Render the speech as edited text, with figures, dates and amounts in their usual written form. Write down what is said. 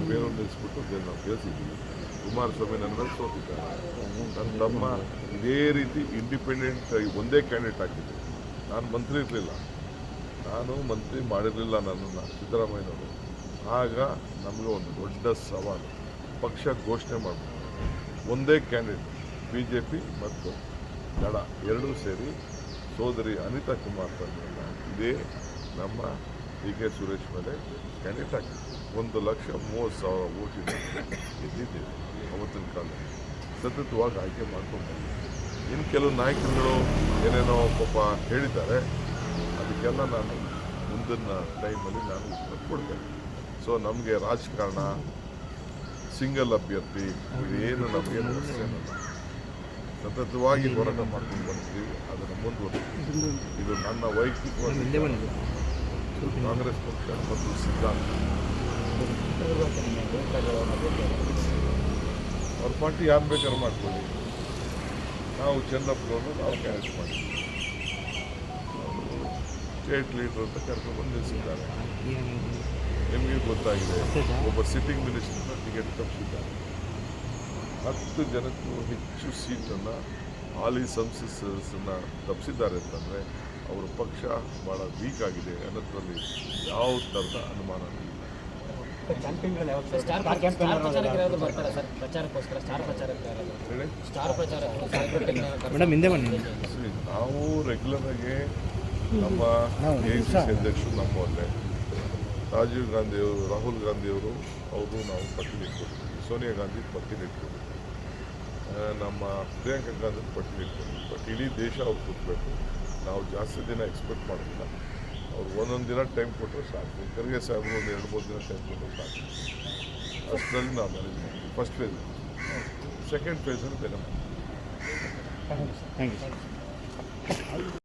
ಕುಮಾರಸ್ವಾಮಿಯನ್ನು ನಿಲ್ಲಿಸ್ಬಿಟ್ಟು ನಾವು ಗೆಲ್ಸಿದ್ದೀವಿ. ಕುಮಾರಸ್ವಾಮಿ ನನ್ನ ಮೇಲೆ ಸೋತಿದ್ದಾರೆ. ನನ್ನ ತಮ್ಮ ಇದೇ ರೀತಿ ಇಂಡಿಪೆಂಡೆಂಟ್ ಒಂದೇ ಕ್ಯಾಂಡಿಡೇಟ್ ಹಾಕಿದ್ದೆ. ನಾನು ಮಂತ್ರಿ ಇರಲಿಲ್ಲ, ನಾನು ಮಂತ್ರಿ ಮಾಡಿರಲಿಲ್ಲ ನನ್ನನ್ನು ಸಿದ್ದರಾಮಯ್ಯನವರು. ಆಗ ನಮಗೆ ಒಂದು ದೊಡ್ಡ ಸವಾಲು, ಪಕ್ಷ ಘೋಷಣೆ ಮಾಡಬೇಕು. ಒಂದೇ ಕ್ಯಾಂಡಿಡೇಟ್ BJP ಮತ್ತು ದಳ ಎರಡೂ ಸೇರಿ ಸೋದರಿ ಅನಿತಾ ಕುಮಾರಸ್ವಾಮಿಯನ್ನು ಇದೇ ನಮ್ಮ DK ಸುರೇಶ್ ಮೇಲೆ ಕ್ಯಾಂಡಿಡೇಟ್ ಹಾಕಿದ್ವಿ. 1,30,000 ಓಟಿನ ಗೆದ್ದಿದ್ದೇವೆ. ಅವತ್ತಿನ ಕಾಲ ಸತತವಾಗಿ ಆಯ್ಕೆ ಮಾಡ್ಕೊಂಡು ಇನ್ನು ಕೆಲವು ನಾಯಕರುಗಳು ಏನೇನೋ ಪಾಪ ಹೇಳಿದ್ದಾರೆ, ಅದಕ್ಕೆಲ್ಲ ನಾನು ಮುಂದಿನ ಟೈಮಲ್ಲಿ ನಾನು ಉತ್ತರ ಕೊಡ್ತೇನೆ. ಸೊ ನಮಗೆ ರಾಜಕಾರಣ, ಸಿಂಗಲ್ ಅಭ್ಯರ್ಥಿ ಏನು ನಮಗೇನು ಅಷ್ಟೇನಲ್ಲ. ಸತತವಾಗಿ ಹೋರಾಟ ಮಾಡ್ಕೊಂಡು ಬರ್ತೀವಿ, ಅದನ್ನು ಮುಂದುವರಿಸ್ತೀವಿ. ಇದು ನನ್ನ ವೈಯಕ್ತಿಕವಾಗಿ ಕಾಂಗ್ರೆಸ್ ಪಕ್ಷ ಮತ್ತು ಸಿದ್ಧಾಂತ. ಅವ್ರ ಪಾರ್ಟಿ ಯಾರು ಬೇಕಾದ್ರೂ ಮಾಡ್ಕೊಳ್ಳಿ, ನಾವು ಚಂದ್ರಪ್ಪನವ್ರನ್ನು ನಾವು ಕ್ಯಾರೆಕ್ಟ್ ಮಾಡಿದ್ವಿ. ಸ್ಟೇಟ್ ಲೀಡರ್ ಅಂತ ಕರ್ಕೊಂಡ್ಬಂದು ನಿಲ್ಲಿಸಿದ್ದಾರೆ. ನಿಮಗೆ ಗೊತ್ತಾಗಿದೆ, ಒಬ್ಬ ಸಿಟ್ಟಿಂಗ್ ಮಿನಿಸ್ಟರ್ನ ಟಿಕೆಟ್ ತಪ್ಪಿಸಿದ್ದಾರೆ. 10 ಜನಕ್ಕೂ ಹೆಚ್ಚು ಸೀಟನ್ನು ಹಾಲಿ ಸಂಸತ್ ಸದಸ್ಯರನ್ನ ತಪ್ಪಿಸಿದ್ದಾರೆ ಅಂತಂದರೆ ಅವರ ಪಕ್ಷ ಭಾಳ ವೀಕ್ ಆಗಿದೆ ಅನ್ನೋದ್ರಲ್ಲಿ ಯಾವ ಥರದ ಅನುಮಾನ ಇಲ್ಲ. ನಾವು ರೆಗ್ಯುಲರ್ ಆಗಿ ನಮ್ಮ AICC ಅಧ್ಯಕ್ಷರು ನಮ್ಮಲ್ಲೇ ರಾಜೀವ್ ಗಾಂಧಿಯವರು, ರಾಹುಲ್ ಗಾಂಧಿಯವರು ಅವರು ನಾವು ಪಟ್ಟಿಲಿಟ್ಕೊಡ್ತೀವಿ. ಸೋನಿಯಾ ಗಾಂಧಿ ಪಟ್ಟಿಲಿಟ್ಕೊಡ್ತೀವಿ, ನಮ್ಮ ಪ್ರಿಯಾಂಕಾ ಗಾಂಧಿ ಪಟ್ಟಿಲಿಟ್ಕೊಡ್ತೀವಿ. ಬಟ್ ಇಡೀ ದೇಶ ಅವ್ರು ಕೂತ್ಬೇಕು. ನಾವು ಜಾಸ್ತಿ ದಿನ ಎಕ್ಸ್ಪೆಕ್ಟ್ ಮಾಡೋದಿಲ್ಲ. ಅವ್ರು ಒಂದೊಂದು ದಿನ ಟೈಮ್ ಕೊಟ್ಟರೆ ಸಾಕು. ಖರ್ಗೆ ಸಾಹೇಬರು ಒಂದು 2-3 ದಿನ ಟೈಮ್ ಕೊಟ್ಟರೆ ಸಾಕು. ಅಷ್ಟರಲ್ಲಿ ನಾವು ಮ್ಯಾನೇಜ್ ಮಾಡ್ತೀವಿ. ಫಸ್ಟ್ ಫೇಸ್, ಸೆಕೆಂಡ್ ಫೇಸಲ್ಲಿ ಬೇರೆ ಮಾಡ್ತೀವಿ. Thank you.